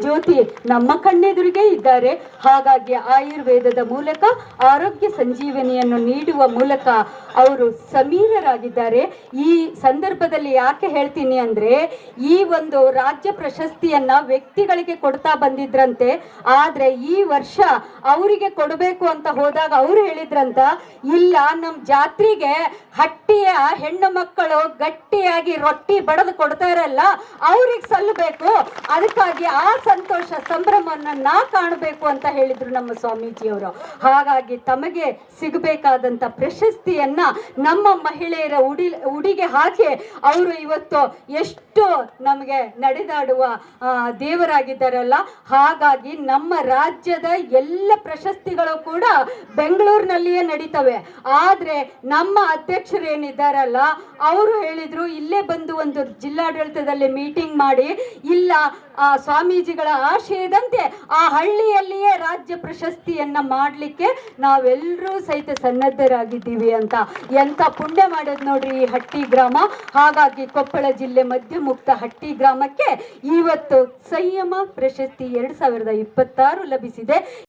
ಜ್ಯೋತಿ ನಮ್ಮ ಕಣ್ಣೆದುರಿಗೆ ಇದ್ದಾರೆ. ಹಾಗಾಗಿ ಆಯುರ್ವೇದದ ಮೂಲಕ ಆರೋಗ್ಯ ಸಂಜೀವನಿಯನ್ನು ನೀಡುವ ಮೂಲಕ ಅವರು ಸಮೀರರಾಗಿದ್ದಾರೆ. ಈ ಸಂದರ್ಭದಲ್ಲಿ ಯಾಕೆ ಹೇಳ್ತೀನಿ ಅಂದ್ರೆ, ಈ ಒಂದು ರಾಜ್ಯ ಪ್ರಶಸ್ತಿಯನ್ನ ವ್ಯಕ್ತಿಗಳಿಗೆ ಕೊಡ್ತಾ ಬಂದಿದ್ರಂತೆ. ಆದ್ರೆ ಈ ವರ್ಷ ಅವರಿಗೆ ಕೊಡಬೇಕು ಅಂತ ಹೋದಾಗ ಅವ್ರು ಹೇಳಿದ್ರಂತ, ಇಲ್ಲ ನಮ್ಮ ಜಾತ್ರೆಗೆ ಹಟ್ಟಿಯ ಹೆಣ್ಣು ಮಕ್ಕಳು ಗಟ್ಟಿಯಾಗಿ ರೊಟ್ಟಿ ಬಡದು ಕೊಡ್ತಾರಲ್ಲ, ಅವ್ರಿಗೆ ಸಲ್ಲಬೇಕು, ಅದಕ್ಕಾಗಿ ಆ ಸಂತೋಷ ಸಂಭ್ರಮವನ್ನ ಕಾಣಬೇಕು ಅಂತ ಹೇಳಿದ್ರು ನಮ್ಮ ಸ್ವಾಮೀಜಿಯವರು. ಹಾಗಾಗಿ ತಮಗೆ ಸಿಗಬೇಕಾದಂತ ಪ್ರಶಸ್ತಿಯನ್ನ ನಮ್ಮ ಮಹಿಳೆಯರ ಉಡಿಗೆ ಹಾಕಿ ಅವರು ಇವತ್ತು ಎಷ್ಟು ನಮಗೆ ನಡೆದಾಡುವ ದೇವರಾಗಿದ್ದಾರಲ್ಲ. ಹಾಗಾಗಿ ನಮ್ಮ ರಾಜ್ಯದ ಎಲ್ಲ ಪ್ರಶಸ್ತಿಗಳು ಕೂಡ ಬೆಂಗಳೂರಿನಲ್ಲಿಯೇ ನಡೀತವೆ. ಆದ್ರೆ ನಮ್ಮ ಅಧ್ಯಕ್ಷರು ಏನಿದ್ದಾರಲ್ಲ, ಅವರು ಹೇಳಿದ್ರು ಇಲ್ಲೇ ಬಂದು ಒಂದು ಜಿಲ್ಲಾಡಳಿತದಲ್ಲಿ ಮೀಟಿಂಗ್ ಮಾಡಿ, ಇಲ್ಲ ಸ್ವಾಮೀಜಿಗಳ ಆಶಯದಂತೆ ಆ ಹಳ್ಳಿಯಲ್ಲಿಯೇ ರಾಜ್ಯ ಪ್ರಶಸ್ತಿಯನ್ನ ಮಾಡಲಿಕ್ಕೆ ನಾವೆಲ್ಲರೂ ಸಹಿತ ಸನ್ನದ್ಧರಾಗಿದ್ದೀವಿ ಅಂತ. ಎಂತ ಪುಣ್ಯ ಮಾಡೋದು ನೋಡ್ರಿ ಈ ಹಟ್ಟಿ ಗ್ರಾಮ. ಹಾಗಾಗಿ ಕೊಪ್ಪಳ ಜಿಲ್ಲೆ ಮದ್ಯಮುಕ್ತ ಹಟ್ಟಿ ಗ್ರಾಮಕ್ಕೆ ಇವತ್ತು ಸಂಯಮ ಪ್ರಶಸ್ತಿ 2026 ಲಭಿಸಿದೆ.